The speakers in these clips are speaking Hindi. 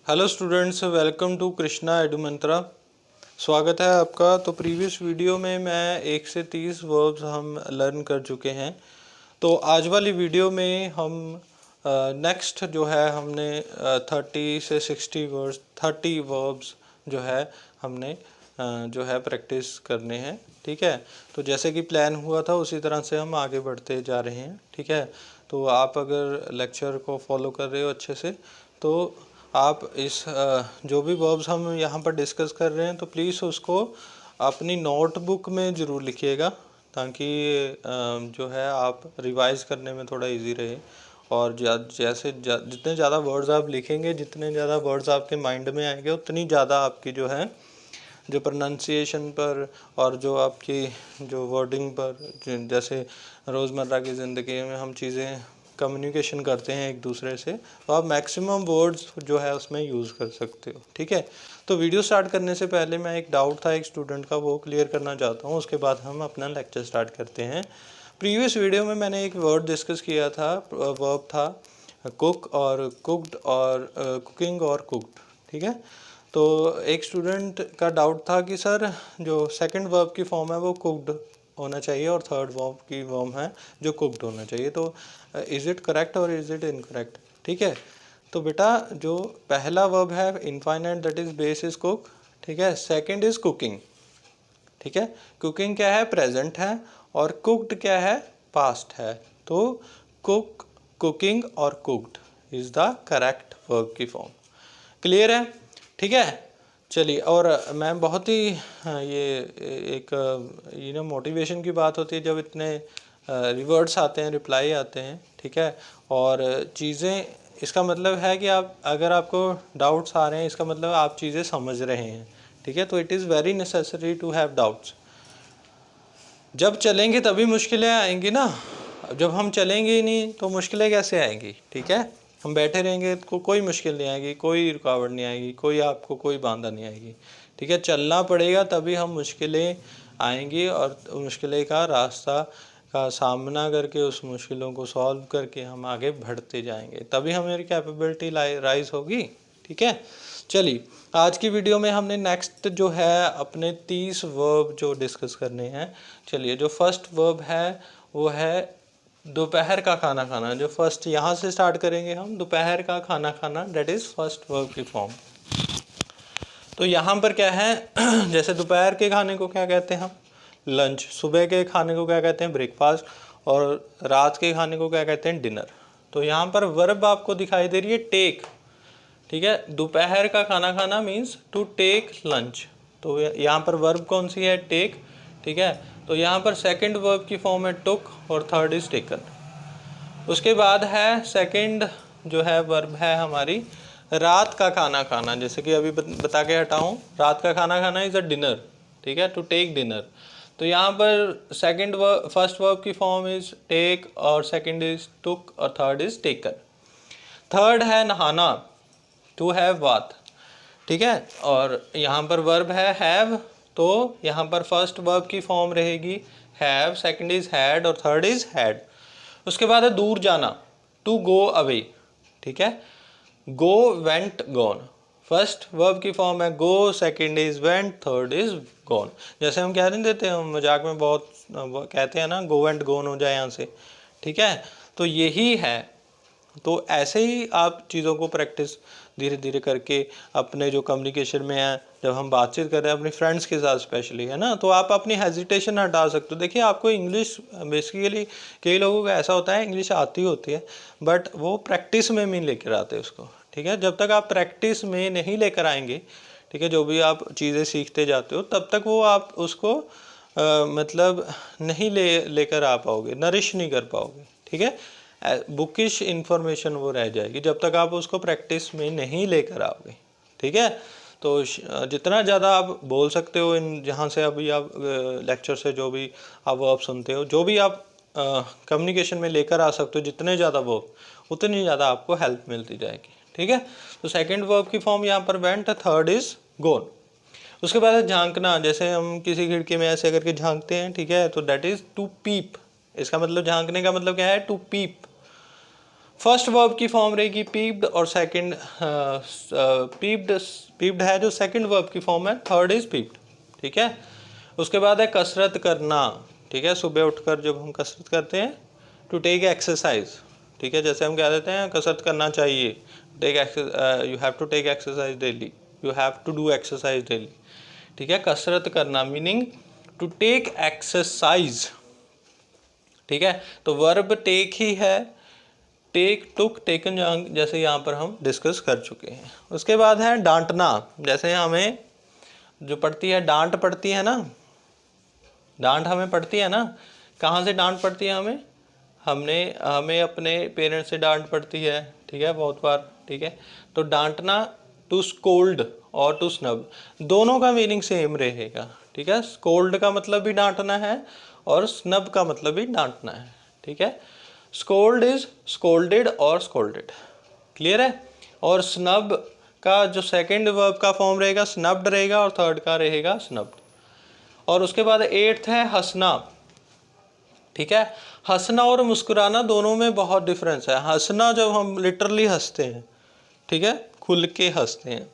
Hello students, welcome to Krishna Edu Mantra. स्वागत है आपका। तो प्रीवियस वीडियो में मैं 1 से 30 वर्ब्स हम लर्न कर चुके हैं। तो आज वाली वीडियो में हम नेक्स्ट जो है हमने 30 से 30 वर्ब्स जो है हमने जो है प्रैक्टिस करने हैं। ठीक है, तो जैसे कि प्लान हुआ था उसी तरह से हम आगे बढ़ते जा रहे हैं। ठीक है, तो आप अगर लेक्चर को फॉलो कर रहे हो अच्छे से तो आप इस जो भी वर्ब्स हम यहाँ पर डिस्कस कर रहे हैं तो प्लीज़ उसको अपनी नोटबुक में ज़रूर लिखिएगा, ताकि जो है आप रिवाइज़ करने में थोड़ा इजी रहे। और जितने ज़्यादा वर्ड्स आप लिखेंगे, जितने ज़्यादा वर्ड्स आपके माइंड में आएंगे, उतनी ज़्यादा आपकी जो है जो प्रोनाउंसिएशन पर और जो आपकी जो वर्डिंग पर, जैसे रोज़मर्रा की ज़िंदगी में हम चीज़ें कम्युनिकेशन करते हैं एक दूसरे से, तो आप मैक्सिमम वर्ड्स जो है उसमें यूज़ कर सकते हो। ठीक है, तो वीडियो स्टार्ट करने से पहले मैं एक डाउट था एक स्टूडेंट का, वो क्लियर करना चाहता हूँ, उसके बाद हम अपना लेक्चर स्टार्ट करते हैं। प्रीवियस वीडियो में मैंने एक वर्ड डिस्कस किया था, वर्ब था कुक और कुक्ड और कुकिंग और कुक्ड। ठीक है, तो एक स्टूडेंट का डाउट था कि सर जो सेकंड वर्ब की फॉर्म है वो कुक्ड होना चाहिए और थर्ड वर्ब की फॉर्म है जो कुक्ड होना चाहिए, तो इज़ इट करेक्ट और इज़ इट इनकरेक्ट। ठीक है, तो बेटा जो पहला वर्ब है infinite that is base is cook. ठीक है, सेकंड इज कुकिंग। ठीक है, कुकिंग क्या है, प्रेजेंट है, और कुक्ड क्या है, पास्ट है। तो कुक, कुकिंग और cooked is the correct verb की फॉर्म। क्लियर है? ठीक है, चलिए। और मैं बहुत ही ये एक मोटिवेशन की बात होती है जब इतने रिवर्ड्स आते हैं, रिप्लाई आते हैं। ठीक है, और चीज़ें, इसका मतलब है कि आप अगर आपको डाउट्स आ रहे हैं, इसका मतलब आप चीज़ें समझ रहे हैं। ठीक है, तो it is very necessary to have doubts. जब चलेंगे तभी मुश्किलें आएंगी ना, जब हम चलेंगे ही नहीं तो मुश्किलें कैसे आएंगी। ठीक है, हम बैठे रहेंगे तो कोई मुश्किल नहीं आएगी, कोई रुकावट नहीं आएगी, कोई आपको कोई बांधा नहीं आएगी। ठीक है, चलना पड़ेगा तभी हम मुश्किलें आएंगी, और मुश्किलें का रास्ता का सामना करके उस मुश्किलों को सॉल्व करके हम आगे बढ़ते जाएंगे, तभी हमारी कैपेबिलिटी राइज होगी। ठीक है, चलिए आज की वीडियो में हमने नेक्स्ट जो है अपने 30 वर्ब जो डिस्कस करने हैं। चलिए, जो फर्स्ट वर्ब है वो है दोपहर का खाना खाना। जो फर्स्ट यहाँ से स्टार्ट करेंगे हम, दोपहर का खाना खाना, दैट इज़ फर्स्ट वर्ब की फॉर्म। तो यहाँ पर क्या है जैसे दोपहर के खाने को क्या कहते हैं हम, लंच। सुबह के खाने को क्या कहते हैं, ब्रेकफास्ट। और रात के खाने को क्या कहते हैं, डिनर। तो यहाँ पर वर्ब आपको दिखाई दे रही है टेक। ठीक है, दोपहर का खाना खाना मीन्स टू टेक लंच। तो यहाँ पर वर्ब कौन सी है, टेक। ठीक है, तो यहाँ पर सेकंड वर्ब की फॉर्म है टुक और थर्ड इज टेकन। उसके बाद है सेकंड जो है वर्ब है हमारी रात का खाना खाना, जैसे कि अभी बता के हटा हूँ, रात का खाना खाना इज अ डिनर। ठीक है, टू टेक डिनर। तो यहाँ पर सेकंड वर्ब, फर्स्ट वर्ब की फॉर्म इज टेक और सेकंड इज टुक और थर्ड इज टेकन। थर्ड है नहाना, टू हैव बाथ। ठीक है, और यहाँ पर वर्ब है हैव, तो यहाँ पर फर्स्ट वर्ब की फॉर्म रहेगी हैव, सेकंड इज हैड और थर्ड इज हैड। उसके बाद है दूर जाना, टू गो अवे। ठीक है, go, went, gone. First verb की फॉर्म है go, second is went, third is gone. जैसे हम कह नहीं देते, हम मजाक में बहुत कहते हैं ना, गो वेंट गॉन हो जाए यहाँ से। ठीक है, तो यही है। तो ऐसे ही आप चीज़ों को प्रैक्टिस धीरे धीरे करके अपने जो कम्युनिकेशन में है, जब हम बातचीत कर रहे हैं अपने फ्रेंड्स के साथ स्पेशली, है ना, तो आप अपनी हेजिटेशन हटा सकते हो। देखिए, आपको इंग्लिश बेसिकली कई लोगों का ऐसा होता है इंग्लिश आती होती है बट वो प्रैक्टिस में नहीं लेकर आते उसको। ठीक है, जब तक आप प्रैक्टिस में नहीं लेकर आएंगे, ठीक है, जो भी आप चीज़ें सीखते जाते हो तब तक वो आप उसको मतलब नहीं लेकर आ पाओगे, नरिश नहीं कर पाओगे। ठीक है, बुकिश इन्फॉर्मेशन वो रह जाएगी जब तक आप उसको प्रैक्टिस में नहीं लेकर आओगे। ठीक है, तो जितना ज़्यादा आप बोल सकते हो इन, जहाँ से अभी आप लेक्चर से जो भी आप वर्ब सुनते हो, जो भी आप कम्युनिकेशन में लेकर आ सकते हो, जितने ज़्यादा वर्ब, उतनी ज़्यादा आपको हेल्प मिलती जाएगी। ठीक है, तो सेकंड वर्ब की फॉर्म यहाँ पर वेंट, थर्ड इज गोन। उसके बाद है झांकना, जैसे हम किसी खिड़की में ऐसे करके झांकते हैं। ठीक है, तो दैट इज टू पीप। इसका मतलब झांकने का मतलब क्या है, टू पीप। फर्स्ट वर्ब की फॉर्म रहेगी पीप्ड और सेकंड पीप्ड है जो सेकंड वर्ब की फॉर्म है, थर्ड इज पीप्ड, ठीक है। उसके बाद है कसरत करना, ठीक है, सुबह उठकर जब हम कसरत करते हैं, टू टेक एक्सरसाइज, ठीक है, जैसे हम कह देते हैं कसरत करना चाहिए, you have to take exercise daily, you have to do exercise daily, ठीक है। कसरत करना मीनिंग टू टेक एक्सरसाइज, ठीक है। तो वर्ब टेक ही है, टेक, टुक, टेकन, जैसे यहाँ पर हम डिस्कस कर चुके हैं। उसके बाद है डांटना, जैसे हमें जो पड़ती है डांट पड़ती है ना, डांट हमें पड़ती है ना, कहाँ से डांट पड़ती है हमें, हमें अपने पेरेंट्स से डांट पड़ती है, ठीक है, बहुत बार, ठीक है। तो डांटना, टू स्कोल्ड और टू स्नब, दोनों का मीनिंग सेम रहेगा, ठीक है। स्कोल्ड का मतलब भी डांटना है और स्नब का मतलब भी डांटना है, ठीक है। स्कोल्ड इज स्कोल्डेड और स्कोल्डेड, क्लियर है। और स्नब का जो सेकंड वर्ब का फॉर्म रहेगा स्नब्ड रहेगा और थर्ड का रहेगा स्नब्ड। और उसके बाद एट्थ है हंसना, ठीक है। हंसना और मुस्कुराना दोनों में बहुत डिफरेंस है। हंसना जब हम लिटरली हंसते हैं, ठीक है, खुल के हंसते हैं।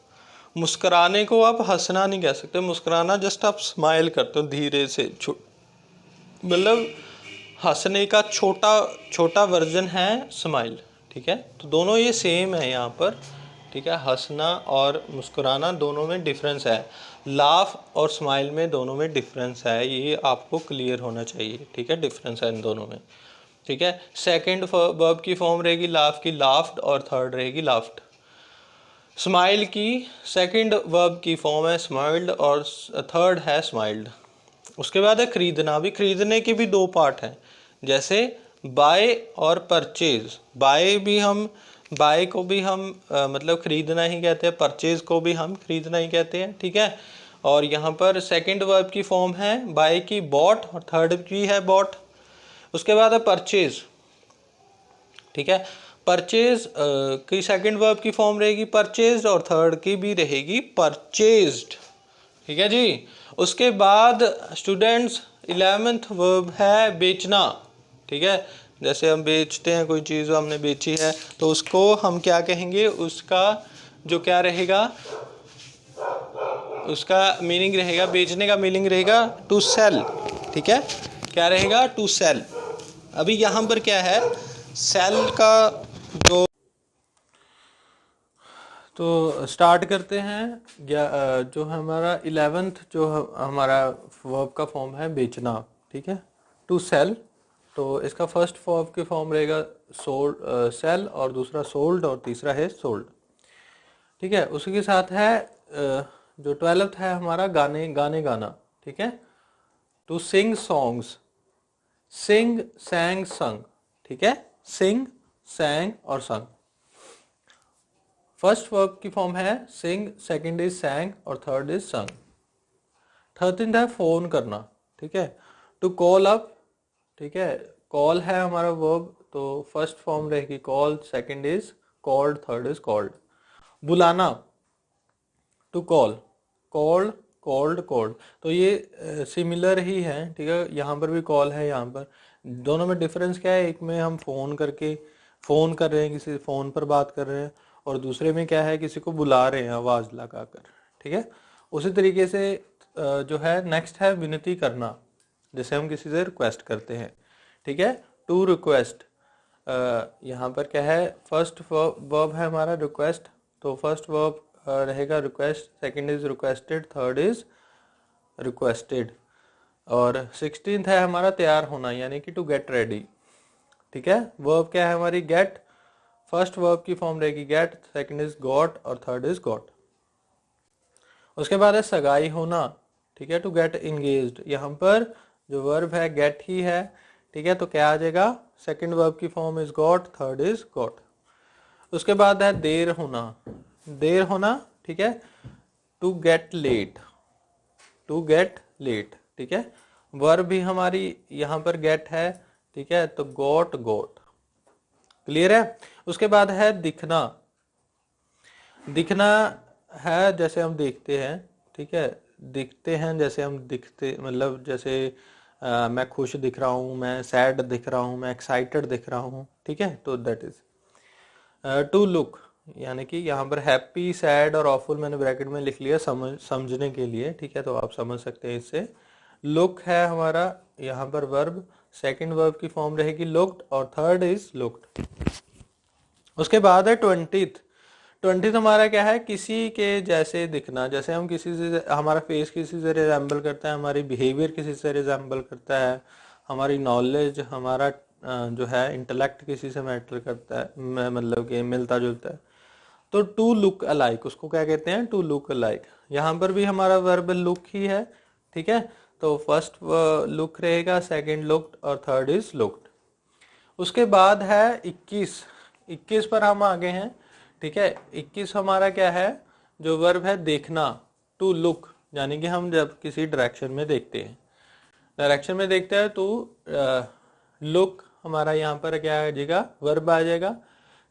मुस्कुराने को आप हंसना नहीं कह सकते, मुस्कुराना जस्ट आप स्माइल करते हो धीरे से, मतलब हंसने का छोटा छोटा वर्जन है स्माइल, ठीक है। तो दोनों ये सेम है यहाँ पर, ठीक है। हंसना और मुस्कुराना दोनों में डिफरेंस है, लाफ और स्माइल में दोनों में डिफरेंस है, ये आपको क्लियर होना चाहिए, ठीक है, डिफरेंस है इन दोनों में, ठीक है। सेकंड वर्ब की फॉर्म रहेगी लाफ की लाफ्ड और थर्ड रहेगी लाफ्ड। स्माइल की सेकंड वर्ब की फॉर्म है स्माइल्ड और थर्ड है स्माइल्ड। उसके बाद है खरीदना, भी खरीदने के भी दो पार्ट हैं, जैसे बाय और परचेज। बाय को भी हम मतलब खरीदना ही कहते हैं, परचेज को भी हम खरीदना ही कहते हैं, ठीक है। और यहाँ पर सेकंड वर्ब की फॉर्म है बाय की बॉट और थर्ड की है बॉट। उसके बाद है परचेज, ठीक है। परचेज की सेकंड वर्ब की फॉर्म रहेगी परचेज्ड और थर्ड की भी रहेगी परचेज्ड, ठीक है जी। उसके बाद स्टूडेंट्स 11th वर्ब है बेचना, ठीक है। जैसे हम बेचते हैं कोई चीज़ हमने बेची है तो उसको हम क्या कहेंगे, उसका जो क्या रहेगा, उसका मीनिंग रहेगा, बेचने का मीनिंग रहेगा टू सेल, ठीक है। क्या रहेगा, टू सेल। अभी यहाँ पर क्या है, सेल का जो, तो स्टार्ट करते हैं जो हमारा 11th जो हमारा वर्ब का फॉर्म है बेचना, ठीक है, टू सेल। तो इसका फर्स्ट वर्ब के फॉर्म रहेगा सोल्ड, सेल, और दूसरा सोल्ड और तीसरा है सोल्ड, ठीक है। उसी के साथ है जो 12th है हमारा गाने गाना, ठीक है, टू सिंग सॉन्ग्स, सिंग, सैंग, संग, ठीक है, सिंग, सैंग और संग। फर्स्ट वर्ब की फॉर्म है सिंग, सेकंड इज सैंग और थर्ड इज संग। 13th है फोन करना, ठीक है, टू कॉल अप, ठीक है, कॉल है हमारा वर्ब, तो फर्स्ट फॉर्म रहेगी call, second is called, third is called. बुलाना, to call, called, called, called, तो ये सिमिलर ही है, ठीक है। यहाँ पर भी कॉल है, यहाँ पर दोनों में डिफरेंस क्या है, एक में हम फ़ोन करके फ़ोन कर रहे हैं, किसी फ़ोन पर बात कर रहे हैं, और दूसरे में क्या है, किसी को बुला रहे हैं आवाज़ लगा कर, ठीक है। उसी तरीके से जो है नेक्स्ट है विनती करना, जैसे हम किसी से रिक्वेस्ट करते हैं, ठीक है, टू रिक्वेस्ट। यहाँ पर क्या है, फर्स्ट वर्ब है हमारा रिक्वेस्ट, तो फर्स्ट वर्ब रहेगा request, second is requested, third is requested. और 16th है हमारा तैयार होना, यानी कि टू गेट रेडी, ठीक है। वर्ब क्या है हमारी गेट, फर्स्ट वर्ब की फॉर्म रहेगी गेट, सेकंड इज गॉट और थर्ड इज गॉट। उसके बाद है सगाई होना, ठीक है, टू गेट इंगेज्ड। यहाँ पर जो वर्ब है गेट ही है, ठीक है, तो क्या आ जाएगा, सेकंड वर्ब की form is got, third is got. उसके बाद है देर होना, देर होना, ठीक है, to get late, to get late, ठीक है। वर्ब भी हमारी यहाँ पर गेट है, ठीक है, तो गोट, गोट, क्लियर है। उसके बाद है दिखना, दिखना है जैसे हम देखते हैं, ठीक है, दिखते हैं जैसे हम दिखते, मतलब जैसे मैं खुश दिख रहा हूँ, मैं सैड दिख रहा हूँ, मैं एक्साइटेड दिख रहा हूँ, ठीक है, तो दैट इज। टू लुक, यानी कि यहाँ पर हैप्पी, सैड और ऑफुल मैंने ब्रैकेट में लिख लिया समझने के लिए, ठीक है, तो आप समझ सकते हैं इससे। लुक है हमारा यहाँ पर वर्ब, सेकंड वर्ब की फॉर्म रहेगी लुक्ड और थर्ड इज लुक्ड। उसके बाद है 20th हमारा क्या है, किसी के जैसे दिखना। जैसे हम किसी से, हमारा फेस किसी से रिजेंबल करता है, हमारी बिहेवियर किसी से रिजेंबल करता है, हमारी नॉलेज, हमारा जो है इंटेलेक्ट किसी से मैटर करता है, मतलब कि मिलता जुलता है। तो टू लुक अलाइक, उसको क्या कहते हैं, टू लुक अलाइक। यहाँ पर भी हमारा वर्ब लुक ही है, ठीक है, तो फर्स्ट लुक रहेगा, सेकंड लुक्ड और थर्ड इज लुक्ड। उसके बाद है 21 पर हम आगे हैं, ठीक है। 21 हमारा क्या है, जो वर्ब है देखना, टू लुक, यानी कि हम जब किसी डायरेक्शन में देखते हैं, तो लुक हमारा यहाँ पर क्या आ जाएगा, वर्ब आ जाएगा।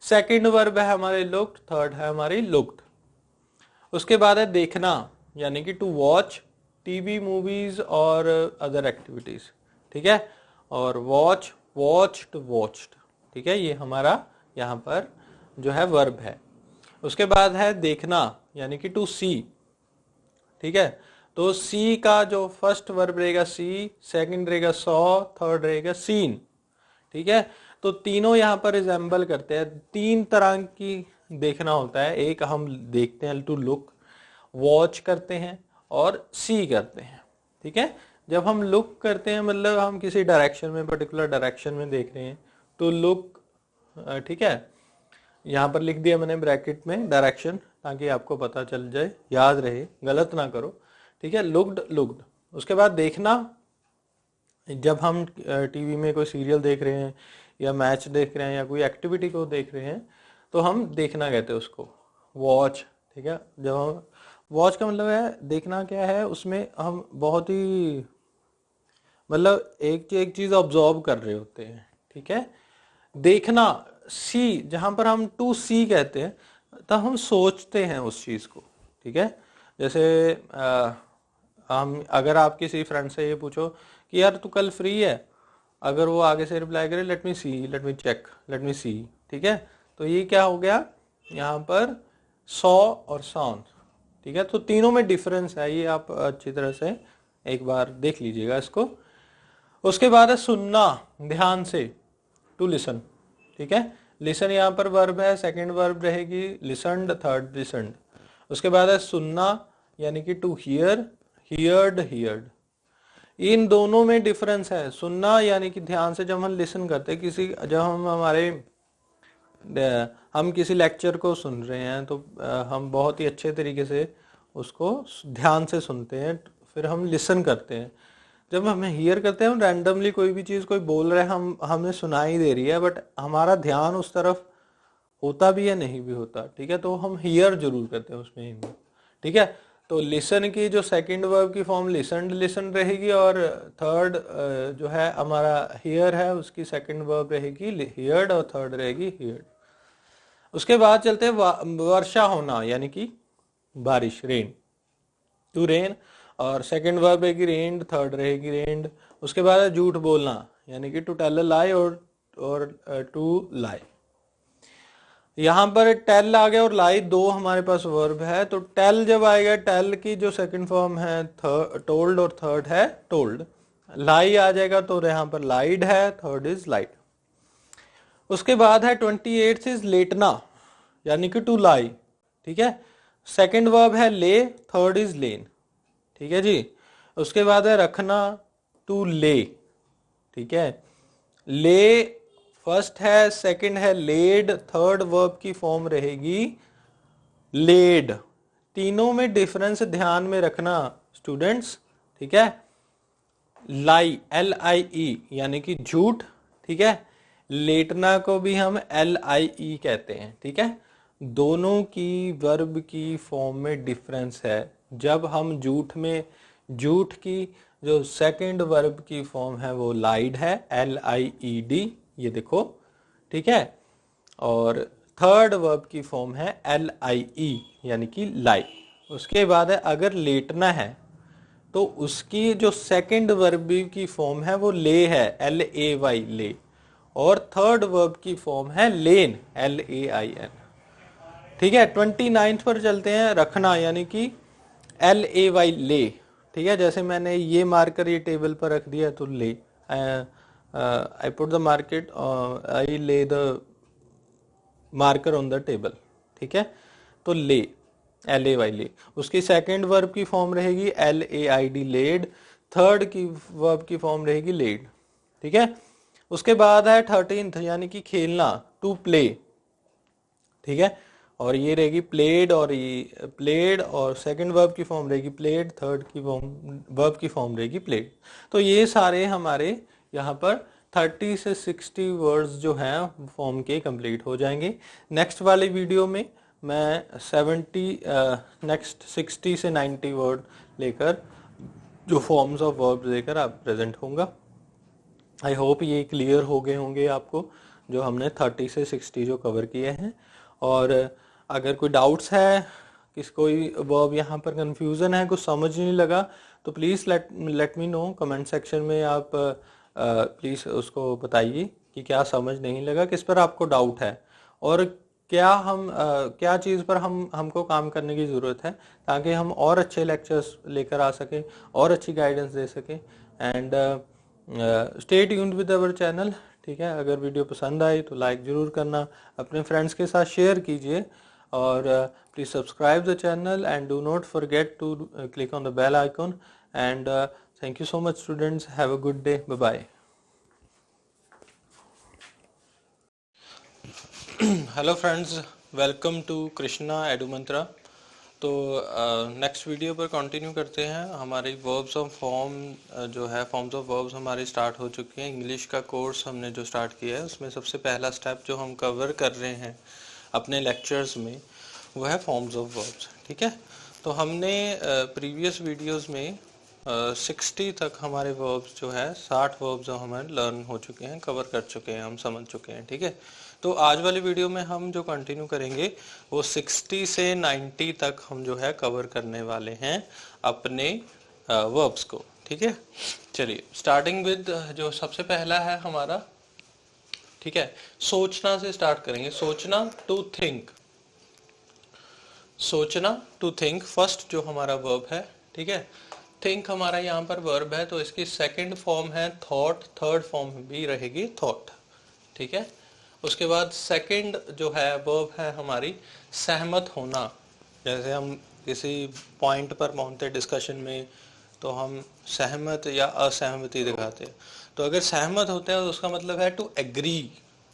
सेकंड वर्ब है हमारे लुक्ड, थर्ड है हमारी लुक्ड। उसके बाद है देखना, यानी कि टू वॉच टीवी, मूवीज और अदर एक्टिविटीज, ठीक है, और वॉच, वॉच्ड, वॉच्ड, ठीक है, ये हमारा यहाँ पर जो है वर्ब है। उसके बाद है देखना, यानी कि टू सी, ठीक है, तो सी का जो फर्स्ट वर्ब रहेगा सी, सेकंड रहेगा सॉ, थर्ड रहेगा सीन, ठीक है। तो तीनों यहाँ पर रिजेंबल करते हैं। तीन तरह की देखना होता है, एक हम देखते हैं टू लुक, वॉच करते हैं और सी करते हैं, ठीक है। जब हम लुक करते हैं मतलब हम किसी डायरेक्शन में, पर्टिकुलर डायरेक्शन में देख रहे हैं, टू लुक, ठीक है, यहाँ पर लिख दिया मैंने ब्रैकेट में डायरेक्शन, ताकि आपको पता चल जाए, याद रहे, गलत ना करो, ठीक है, लुक्ड, लुक्ड। उसके बाद देखना, जब हम टीवी में कोई सीरियल देख रहे हैं या मैच देख रहे हैं या कोई एक्टिविटी को देख रहे हैं, तो हम देखना कहते हैं उसको, वॉच, ठीक है। जब हम वॉच का मतलब है देखना, क्या है उसमें हम बहुत ही मतलब एक चीज ऑब्जर्व कर रहे होते हैं, ठीक है। देखना, सी, जहां पर हम टू सी कहते हैं, तब हम सोचते हैं उस चीज को, ठीक है। जैसे हम, अगर आप किसी फ्रेंड से ये पूछो कि यार तू कल फ्री है, अगर वो आगे से रिप्लाई करे let me see, let me check, let me see, ठीक है, तो ये क्या हो गया यहाँ पर, सॉ और साउंड, ठीक है। तो तीनों में डिफरेंस है, ये आप अच्छी तरह से एक बार देख लीजिएगा इसको। उसके बाद है सुनना, ध्यान से, टू लिसन, ठीक है। लिसन यहाँ पर वर्ब है, सेकंड वर्ब रहेगी लिसनड, थर्ड लिसनड। उसके बाद है सुनना, यानी कि टू हियर, हियर्ड, हियर्ड। इन दोनों में डिफरेंस है। सुनना यानी कि ध्यान से, जब हम लिसन करते हैं किसी, जब हम किसी लेक्चर को सुन रहे हैं, तो हम बहुत ही अच्छे तरीके से उसको ध्यान से सुनते हैं, फिर हम लिसन करते हैं। जब हम हियर करते हैं, हम रैंडमली कोई भी चीज़ कोई बोल रहे हैं, हमें सुनाई दे रही है, बट हमारा ध्यान उस तरफ होता भी है, नहीं भी होता, ठीक है, तो हम हियर जरूर करते हैं उसमें, ठीक है। तो लिसन की जो सेकंड वर्ब की फॉर्म लिसन, लिसन रहेगी, और थर्ड जो है हमारा हियर है, उसकी सेकंड वर्ब रहेगी हियर्ड और थर्ड रहेगी हियर्ड। उसके बाद चलते हैं वर्षा होना, यानी कि बारिश, रेन, टू रेन, और सेकंड वर्ब रहेगी रेन्ड, थर्ड रहेगी रेन्ड। उसके बाद झूठ बोलना, यानी कि टू टेल अ लाई और टू लाई। यहाँ पर टेल आ गया और लाई, दो हमारे पास वर्ब है, तो टेल जब आएगा, टेल की जो सेकंड फॉर्म है टोल्ड और थर्ड है टोल्ड। लाई आ जाएगा तो यहाँ पर लाइड है, थर्ड इज लाइड। उसके बाद है 28 इज लेटना, यानी कि टू लाई, ठीक है। सेकंड वर्ब है ले, थर्ड इज लेन, ठीक है जी। उसके बाद है रखना, टू ले, ठीक है। ले फर्स्ट है, सेकंड है लेड, थर्ड वर्ब की फॉर्म रहेगी लेड। तीनों में डिफरेंस ध्यान में रखना स्टूडेंट्स, ठीक है। लाई, LIE, यानी कि झूठ, ठीक है। लेटना को भी हम LIE कहते हैं, ठीक है। दोनों की वर्ब की फॉर्म में डिफरेंस है। जब हम झूठ की जो सेकंड वर्ब की फॉर्म है वो लाइड है, LIED, ये देखो, ठीक है। और थर्ड वर्ब की फॉर्म है LIE, यानी कि लाई। उसके बाद है अगर लेटना है, तो उसकी जो सेकंड वर्ब की फॉर्म है वो ले है, LAY, ले, और थर्ड वर्ब की फॉर्म है लेन, LAIN। ठीक है, 29 पर चलते हैं, रखना, यानी कि LAY, ले। ठीक है, जैसे मैंने ये मार्कर ये टेबल पर रख दिया तो ले, आई पुट द मार्केट, आई ले the marker on the table. ठीक है, तो ले, LAY, ले। उसकी सेकेंड वर्ब की फॉर्म रहेगी LAID, लेड। थर्ड की वर्ब की फॉर्म रहेगी लेड। ठीक है, उसके बाद है 13th, यानी कि खेलना, टू प्ले। ठीक है, और ये रहेगी प्लेड, और ये प्लेड, और सेकंड वर्ब की फॉर्म रहेगी प्लेड, थर्ड की वर्ब की फॉर्म रहेगी प्लेड। तो ये सारे हमारे यहाँ पर 30 से 60 वर्ड्स जो हैं फॉर्म के कंप्लीट हो जाएंगे। नेक्स्ट वाले वीडियो में मैं 60 से 90 वर्ड लेकर, जो फॉर्म्स ऑफ वर्ब्स लेकर आप प्रेजेंट होऊंगा। आई होप ये क्लियर हो गए होंगे आपको, जो हमने 30 से 60 जो कवर किए हैं। और अगर कोई डाउट्स है, कोई वर्ब यहाँ पर कंफ्यूजन है, कुछ समझ नहीं लगा, तो please let me know comment section में। आप प्लीज़ उसको बताइए कि क्या समझ नहीं लगा, किस पर आपको डाउट है, और क्या चीज़ पर हमको काम करने की ज़रूरत है, ताकि हम और अच्छे लेक्चर्स लेकर आ सकें, और अच्छी गाइडेंस दे सकें। And stay tuned with our channel. ठीक है, अगर वीडियो पसंद आई तो लाइक ज़रूर करना, अपने फ्रेंड्स के साथ शेयर कीजिए, और please subscribe the channel and do not forget to click on the bell icon. And thank you so much students, have a good day, bye bye. Hello friends, welcome to Krishna Edu Mantra. तो नेक्स्ट वीडियो पर कंटिन्यू करते हैं। हमारी वर्ब्स ऑफ फॉर्म जो है, फॉर्म्स ऑफ वर्ब्स हमारी स्टार्ट हो चुकी हैं। इंग्लिश का कोर्स हमने जो स्टार्ट किया है, उसमें सबसे पहला स्टेप जो हम कवर कर रहे हैं अपने लेक्चर्स में, वो है फॉर्म्स ऑफ वर्ब्स। ठीक है, तो हमने प्रीवियस वीडियोस में 60 तक हमारे वर्ब्स जो है, 60 वर्ब्स जो हमें लर्न हो चुके हैं, कवर कर चुके हैं, हम समझ चुके हैं। ठीक है, तो आज वाली वीडियो में हम जो कंटिन्यू करेंगे वो 60 से 90 तक हम जो है कवर करने वाले हैं अपने वर्ब्स को। ठीक है, चलिए स्टार्टिंग विद जो सबसे पहला है हमारा, ठीक है, सोचना से स्टार्ट करेंगे। सोचना, टू थिंक। सोचना, टू थिंक, फर्स्ट जो हमारा वर्ब है। ठीक है, थिंक हमारा यहाँ पर वर्ब है, तो इसकी सेकंड फॉर्म है थॉट, थर्ड फॉर्म भी रहेगी थॉट। ठीक है, उसके बाद सेकंड जो है वर्ब है हमारी सहमत होना। जैसे हम किसी पॉइंट पर पहुंचते डिस्कशन में, तो हम सहमत या असहमति दिखाते हैं। तो अगर सहमत होते हैं तो उसका मतलब है टू एग्री।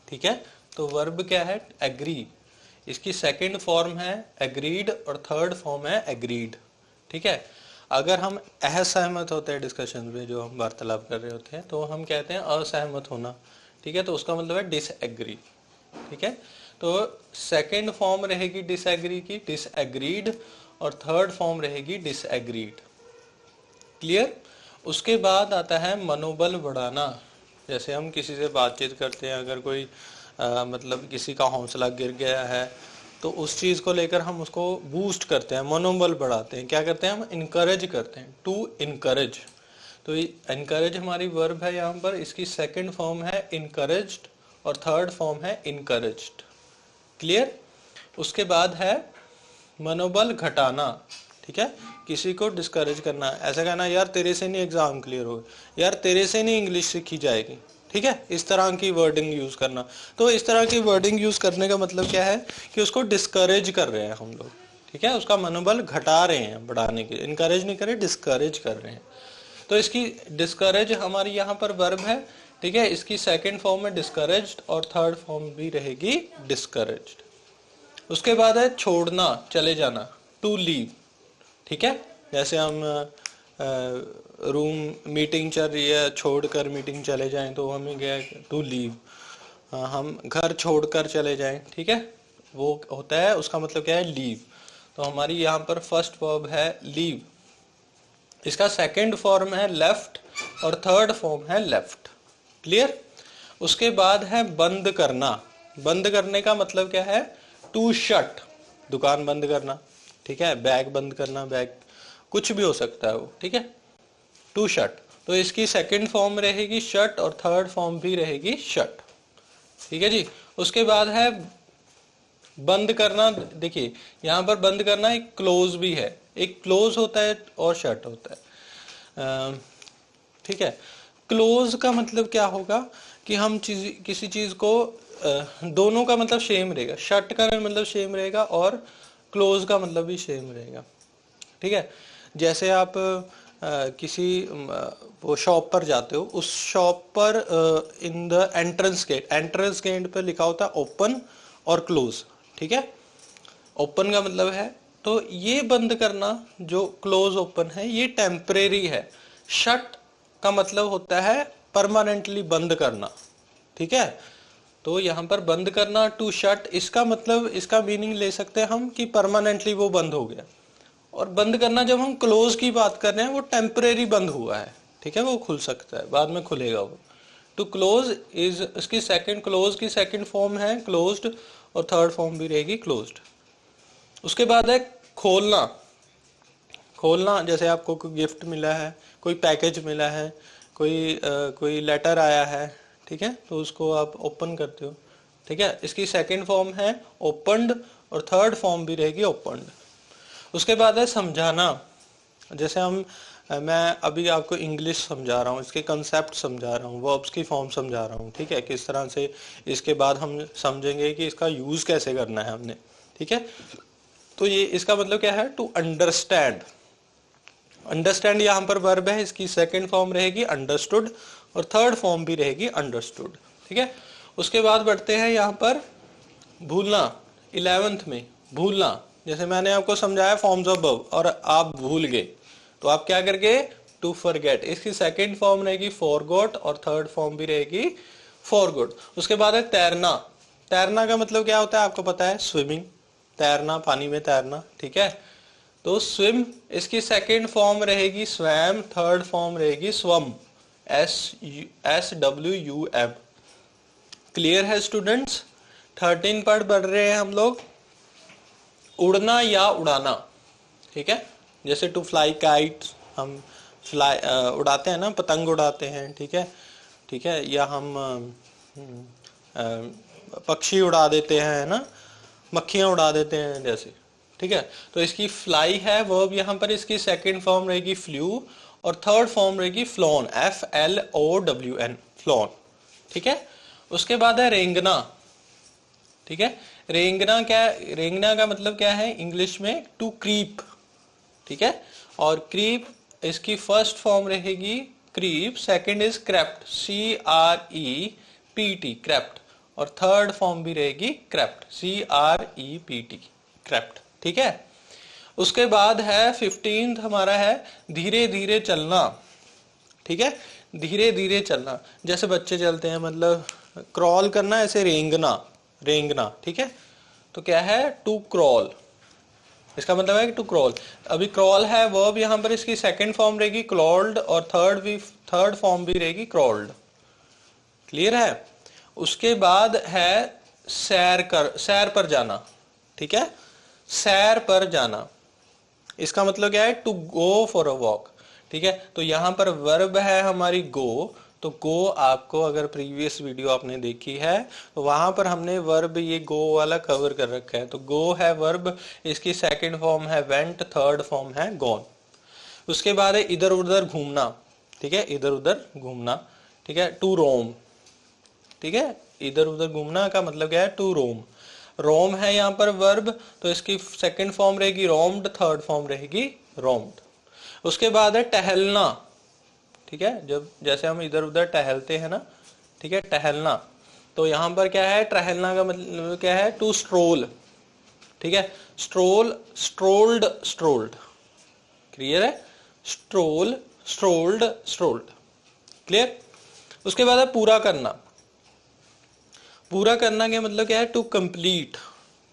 ठीक है, तो वर्ब क्या है, एग्री। इसकी सेकंड फॉर्म है एग्रीड, और थर्ड फॉर्म है एग्रीड। ठीक है, अगर हम असहमत होते हैं डिस्कशन में, जो हम वार्तालाप कर रहे होते हैं, तो हम कहते हैं असहमत होना। ठीक है, तो उसका मतलब है डिसएग्री। ठीक है, तो सेकंड फॉर्म रहेगी डिसएग्री की, डिसएग्रीड, और थर्ड फॉर्म रहेगी डिसएग्रीड। क्लियर। उसके बाद आता है मनोबल बढ़ाना। जैसे हम किसी से बातचीत करते हैं, अगर कोई मतलब किसी का हौसला गिर गया है, तो उस चीज़ को लेकर हम उसको बूस्ट करते हैं, मनोबल बढ़ाते हैं। क्या करते हैं, हम इनकरेज करते हैं, टू इनकरेज। तो इनकरेज हमारी वर्ब है यहाँ पर, इसकी सेकंड फॉर्म है इनकरेज्ड, और थर्ड फॉर्म है इनकरेज्ड। क्लियर। उसके बाद है मनोबल घटाना। ठीक है, किसी को डिस्करेज करना, ऐसा कहना यार तेरे से नहीं एग्जाम क्लियर हो, यार तेरे से नहीं इंग्लिश सीखी जाएगी। ठीक है, इस तरह की वर्डिंग यूज करना। तो इस तरह की वर्डिंग यूज करने का मतलब क्या है कि उसको डिस्करेज कर रहे हैं हम लोग। ठीक है, उसका मनोबल घटा रहे हैं, बढ़ाने के, इनकरेज नहीं कर रहे, डिस्करेज कर रहे हैं। तो इसकी डिस्करेज हमारी यहाँ पर वर्ब है। ठीक है, इसकी सेकंड फॉर्म में डिस्करेज्ड, और थर्ड फॉर्म भी रहेगी डिस्करेज्ड। उसके बाद है छोड़ना, चले जाना, टू लीव। ठीक है, जैसे हम रूम मीटिंग चल रही है, छोड़कर मीटिंग चले जाएं, तो हमें क्या है, टू लीव। हम घर छोड़कर चले जाएं, ठीक है, वो होता है, उसका मतलब क्या है, लीव। तो हमारी यहाँ पर फर्स्ट वर्ब है लीव, इसका सेकंड फॉर्म है लेफ्ट, और थर्ड फॉर्म है लेफ्ट। क्लियर। उसके बाद है बंद करना। बंद करने का मतलब क्या है, टू शट, दुकान बंद करना। ठीक है, बैग बंद करना, बैग कुछ भी हो सकता है वो। ठीक है, टू शट। तो इसकी सेकंड फॉर्म रहेगी शट, और थर्ड फॉर्म भी रहेगी शट। ठीक है जी। उसके बाद है बंद करना। देखिए यहाँ पर बंद करना एक क्लोज भी है, एक क्लोज होता है और शट होता है। ठीक है, क्लोज का मतलब क्या होगा कि हम किसी चीज को दोनों का मतलब सेम रहेगा, शट का मतलब सेम रहेगा और क्लोज का मतलब भी सेम रहेगा। ठीक है, जैसे आप किसी वो शॉप पर जाते हो, उस शॉप पर इन द एंट्रेंस गेट पर लिखा होता है ओपन और क्लोज। ठीक है, ओपन का मतलब है, तो ये बंद करना जो क्लोज ओपन है ये टेम्परेरी है। शट का मतलब होता है परमानेंटली बंद करना। ठीक है, तो यहाँ पर बंद करना टू शट, इसका मतलब इसका मीनिंग ले सकते हैं हम कि परमानेंटली वो बंद हो गया। और बंद करना जब हम क्लोज की बात कर रहे हैं वो टेम्परेरी बंद हुआ है। ठीक है, वो खुल सकता है, बाद में खुलेगा वो। टू क्लोज इज इसकी सेकंड, क्लोज की सेकंड फॉर्म है क्लोज्ड और थर्ड फॉर्म भी रहेगी क्लोज्ड। उसके बाद है खोलना। खोलना जैसे आपको कोई गिफ्ट मिला है, कोई पैकेज मिला है, कोई लेटर आया है, ठीक है, तो उसको आप ओपन करते हो। ठीक है, इसकी सेकंड फॉर्म है ओपन्ड और थर्ड फॉर्म भी रहेगी ओपन्ड। उसके बाद है समझाना। जैसे मैं अभी आपको इंग्लिश समझा रहा हूँ, इसके कंसेप्ट समझा रहा हूँ, वर्ब्स की फॉर्म समझा रहा हूँ। ठीक है, किस तरह से इसके बाद हम समझेंगे कि इसका यूज कैसे करना है हमने। ठीक है, तो ये इसका मतलब क्या है, टू अंडरस्टैंड। अंडरस्टैंड यहाँ पर वर्ब है, इसकी सेकंड फॉर्म रहेगी अंडरस्टूड और थर्ड फॉर्म भी रहेगी अंडरस्टूड। ठीक है, उसके बाद बढ़ते हैं यहाँ पर भूलना। 11th में भूलना, जैसे मैंने आपको समझाया फॉर्म्स ऑफ वर्ब और आप भूल गए तो आप क्या करके, टू फॉरगेट। इसकी सेकंड फॉर्म रहेगी फॉरगॉट और थर्ड फॉर्म भी रहेगी फॉरगॉट। उसके बाद है तैरना। तैरना का मतलब क्या होता है आपको पता है, स्विमिंग, तैरना, पानी में तैरना। ठीक है, तो स्विम, इसकी सेकंड फॉर्म रहेगी स्वैम, थर्ड फॉर्म रहेगी स्वम, SWUM। क्लियर है स्टूडेंट्स? 13 पर बढ़ रहे हैं हम लोग। उड़ना या उड़ाना। ठीक है, जैसे टू फ्लाई काइट, हम उड़ाते हैं ना, पतंग उड़ाते हैं। ठीक है, ठीक है, या हम पक्षी उड़ा देते हैं ना, मक्खियां उड़ा देते हैं जैसे। ठीक है, तो इसकी फ्लाई है वर्ब यहाँ पर, इसकी सेकंड फॉर्म रहेगी फ्लू और थर्ड फॉर्म रहेगी फ्लोन, FLOWN, फ्लोन। ठीक है, उसके बाद है रेंगना। ठीक है, रेंगना क्या, रेंगना का मतलब क्या है इंग्लिश में, टू क्रीप। ठीक है, और क्रीप इसकी फर्स्ट फॉर्म रहेगी creep, second is crept, CREPT, crept, और थर्ड फॉर्म भी रहेगी क्रेप्ट, CREPT, क्रेप्ट। ठीक है, उसके बाद है 15th हमारा है धीरे धीरे चलना। ठीक है, धीरे धीरे चलना, जैसे बच्चे चलते हैं, मतलब क्रॉल करना, ऐसे रेंगना, रेंगना। ठीक है, तो क्या है, टू क्रॉल, इसका मतलब है कि टू क्रॉल। अभी क्रॉल है वर्ब यहाँ पर, इसकी सेकंड फॉर्म रहेगी क्लॉल्ड और थर्ड फॉर्म भी रहेगी क्रॉल्ड। क्लियर है? उसके बाद है सैर पर जाना। ठीक है, सैर पर जाना, इसका मतलब क्या है, to go for a walk. ठीक है, तो यहाँ पर वर्ब है हमारी गो, तो गो आपको अगर प्रीवियस वीडियो आपने देखी है तो वहां पर हमने वर्ब ये गो वाला कवर कर रखा है। तो गो है वर्ब, इसकी सेकंड फॉर्म है वेंट, थर्ड फॉर्म है गॉन। उसके बाद है इधर उधर घूमना। ठीक है, इधर उधर घूमना। ठीक है, टू रोम। ठीक है, इधर उधर घूमना का मतलब क्या है, टू रोम। रोम है यहाँ पर वर्ब, तो इसकी सेकंड फॉर्म रहेगी रोम्ड, थर्ड फॉर्म रहेगी रोम्ड। उसके बाद है टहलना। ठीक है, जब जैसे हम इधर उधर टहलते हैं ना, ठीक है, टहलना, तो यहाँ पर क्या है, टहलना का मतलब क्या है, टू स्ट्रोल। ठीक है, स्ट्रोल, स्ट्रोल्ड, स्ट्रोल्ड। क्लियर है? Stroll, strolled, strolled. क्लियर? उसके बाद है पूरा करना। पूरा करना का मतलब क्या है, टू कंप्लीट।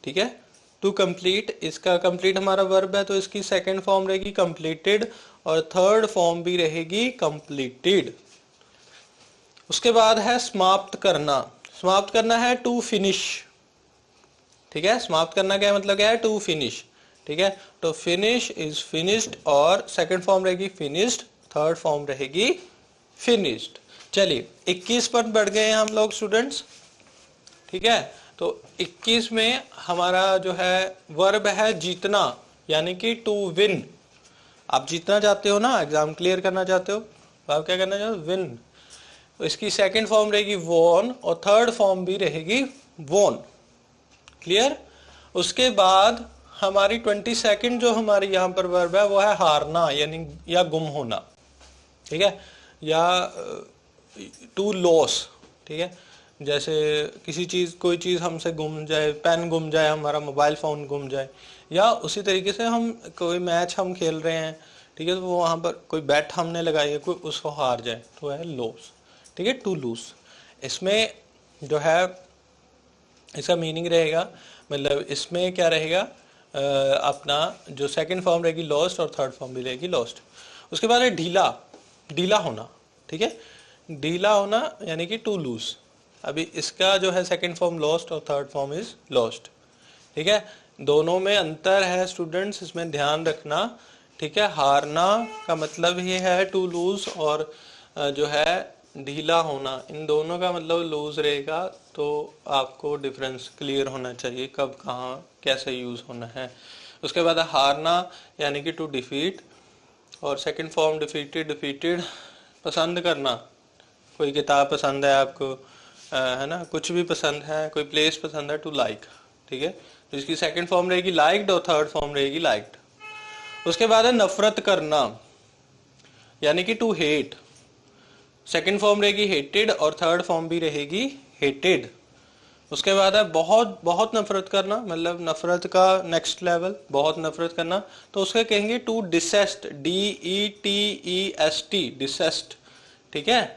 ठीक है, टू कंप्लीट, इसका कंप्लीट हमारा वर्ब है, तो इसकी सेकंड फॉर्म रहेगी कंप्लीटेड और थर्ड फॉर्म भी रहेगी कंप्लीटेड। उसके बाद है समाप्त करना। समाप्त करना है टू फिनिश। ठीक है, समाप्त करना क्या मतलब क्या है, टू फिनिश। ठीक है, तो फिनिश इज फिनिश्ड और सेकंड फॉर्म रहेगी फिनिश्ड, थर्ड फॉर्म रहेगी फिनिश्ड। चलिए 21 पर बढ़ गए हैं हम लोग स्टूडेंट्स। ठीक है। तो 21 में हमारा जो है वर्ब है जीतना, यानी कि टू विन। आप जीतना चाहते हो ना, एग्जाम क्लियर करना चाहते हो, तो आप क्या करना चाहते हो, विन। तो इसकी सेकंड फॉर्म रहेगी वॉन और थर्ड फॉर्म भी रहेगी वॉन। क्लियर। उसके बाद हमारी 22nd जो हमारी यहाँ पर वर्ब है वो है हारना, यानी या गुम होना, ठीक है, या टू लॉस, ठीक है। जैसे किसी चीज, कोई चीज हमसे गुम जाए, पेन गुम जाए, हमारा मोबाइल फोन गुम जाए, या उसी तरीके से हम कोई मैच हम खेल रहे हैं, ठीक है, तो वो वहां पर कोई बैट हमने लगाई है, कोई उसको हार जाए तो है लॉस, ठीक है, टू लूज। इसमें जो है इसका मीनिंग रहेगा, मतलब इसमें क्या रहेगा, अपना जो सेकंड फॉर्म रहेगी लॉस्ट और थर्ड फॉर्म भी रहेगी लॉस्ट। उसके बाद है ढीला, ढीला होना, ठीक है, ढीला होना यानी कि टू लूज। अभी इसका जो है सेकंड फॉर्म लॉस्ट और थर्ड फॉर्म इज लॉस्ट, ठीक है। दोनों में अंतर है स्टूडेंट्स, इसमें ध्यान रखना, ठीक है। हारना का मतलब ये है टू लूज, और जो है ढीला होना, इन दोनों का मतलब लूज रहेगा। तो आपको डिफरेंस क्लियर होना चाहिए, कब कहाँ कैसे यूज होना है। उसके बाद हारना यानी कि टू डिफीट, और सेकंड फॉर्म डिफीटेड, डिफीटेड पसंद करना, कोई किताब पसंद है आपको, है ना, कुछ भी पसंद है, कोई प्लेस पसंद है, टू लाइक, ठीक है। तो इसकी सेकंड फॉर्म रहेगी लाइक्ड और थर्ड फॉर्म रहेगी लाइक्ड। उसके बाद है नफरत करना, यानी कि टू हेट। सेकंड फॉर्म रहेगी हेटेड और थर्ड फॉर्म भी रहेगी हेटेड। उसके बाद है बहुत बहुत नफरत करना, मतलब नफरत का नेक्स्ट लेवल, बहुत नफरत करना, तो उसके कहेंगे टू डिसेस्ट, DETEST, डिसेस्ट, ठीक है,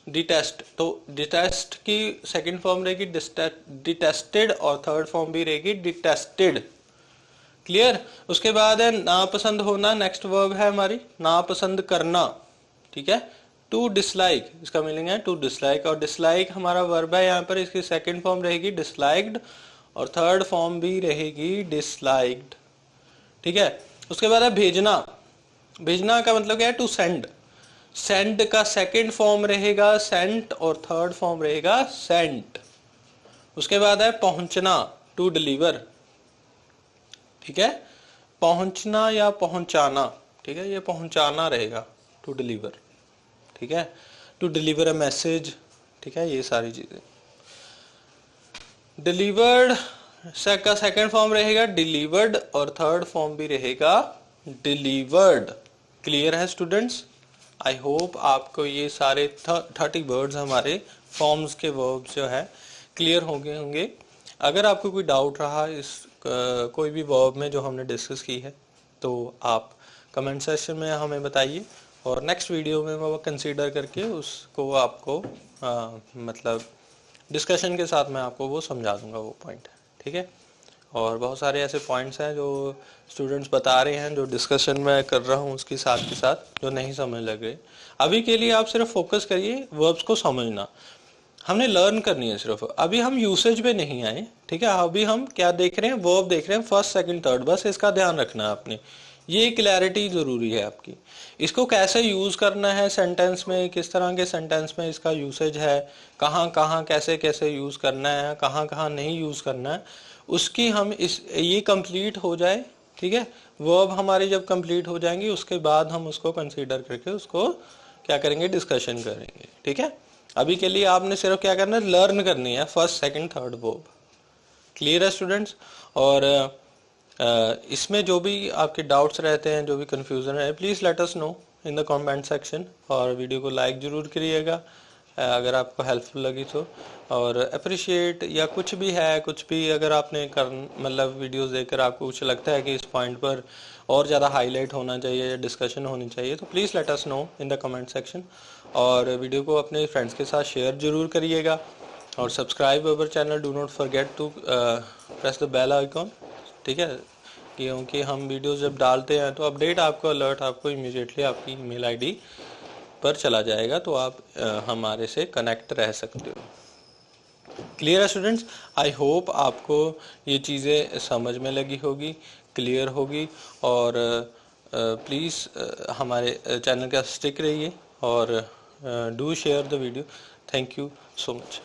डिटेस्ट। तो डिटेस्ट की सेकंड फॉर्म रहेगी डिटेस्टेड और थर्ड फॉर्म भी रहेगी डिटेस्टेड। क्लियर। उसके बाद है नापसंद होना, नेक्स्ट वर्ब है हमारी नापसंद करना, ठीक है, टू डिसलाइक, इसका मीनिंग है टू डिसलाइक, और डिसलाइक हमारा वर्ब है यहाँ पर, इसकी सेकंड फॉर्म रहेगी डिसलाइक्ड और थर्ड फॉर्म भी रहेगी डिसलाइक्ड, ठीक है। उसके बाद है भेजना, भेजना का मतलब क्या है, टू सेंड। सेंड का सेकंड फॉर्म रहेगा सेंट और थर्ड फॉर्म रहेगा सेंट। उसके बाद है पहुंचना, टू डिलीवर, ठीक है, पहुंचना या पहुंचाना, ठीक है, ये पहुंचाना रहेगा, टू डिलीवर, ठीक है, टू डिलीवर अ मैसेज, ठीक है, ये सारी चीजें। डिलीवर्ड का सेकंड फॉर्म रहेगा डिलीवर्ड और थर्ड फॉर्म भी रहेगा डिलीवर्ड। क्लियर है स्टूडेंट्स। आई होप आपको ये सारे 30 वर्ड्स हमारे फॉर्म्स के वर्ब्स जो है क्लियर हो गए होंगे। अगर आपको कोई डाउट रहा इस कोई भी वर्ब में जो हमने डिस्कस की है, तो आप कमेंट सेक्शन में हमें बताइए, और नेक्स्ट वीडियो में वो कंसीडर करके उसको आपको मतलब डिस्कशन के साथ मैं आपको वो समझा दूंगा वो पॉइंट, ठीक है। और बहुत सारे ऐसे पॉइंट्स हैं जो स्टूडेंट्स बता रहे हैं, जो डिस्कशन मैं कर रहा हूँ उसके साथ के साथ जो नहीं समझ लग रहे। अभी के लिए आप सिर्फ फोकस करिए वर्ब्स को समझना, हमने लर्न करनी है सिर्फ, अभी हम यूसेज पे नहीं आए, ठीक है। अभी हम क्या देख रहे हैं, वर्ब देख रहे हैं, फर्स्ट सेकंड थर्ड, बस इसका ध्यान रखना है आपने, ये क्लैरिटी जरूरी है आपकी। इसको कैसे यूज करना है सेंटेंस में, किस तरह के सेंटेंस में इसका यूसेज है, कहाँ कहाँ कैसे कैसे यूज करना है, कहाँ कहाँ नहीं यूज करना है, उसकी हम ये कंप्लीट हो जाए, ठीक है। वर्ब हमारी जब कंप्लीट हो जाएंगी उसके बाद हम उसको कंसीडर करके उसको क्या करेंगे, डिस्कशन करेंगे, ठीक है। अभी के लिए आपने सिर्फ क्या करना है, लर्न करनी है first second third verb. Clear है स्टूडेंट्स। और इसमें जो भी आपके डाउट्स रहते हैं, जो भी कंफ्यूजन है, please let us know in the comment section, और वीडियो को लाइक ज़रूर करिएगा अगर आपको हेल्पफुल लगी तो, और अप्रिशिएट या कुछ भी है, कुछ भी अगर आपने मतलब वीडियोस देखकर आपको कुछ लगता है कि इस पॉइंट पर और ज़्यादा हाईलाइट होना चाहिए या डिस्कशन होनी चाहिए, तो please let us know in the comment section. और वीडियो को अपने फ्रेंड्स के साथ शेयर ज़रूर करिएगा, और subscribe our channel, do not forget to press the bell icon, ठीक है, क्योंकि हम वीडियोस जब डालते हैं तो अपडेट आपको, अलर्ट आपको इमीडिएटली आपकी ईमेल आईडी पर चला जाएगा, तो आप हमारे से कनेक्ट रह सकते हो। क्लियर है स्टूडेंट्स। आई होप आपको ये चीज़ें समझ में लगी होगी, क्लियर होगी, और प्लीज़ हमारे चैनल का स्टिक रहिए, और do share the video. Thank you so much.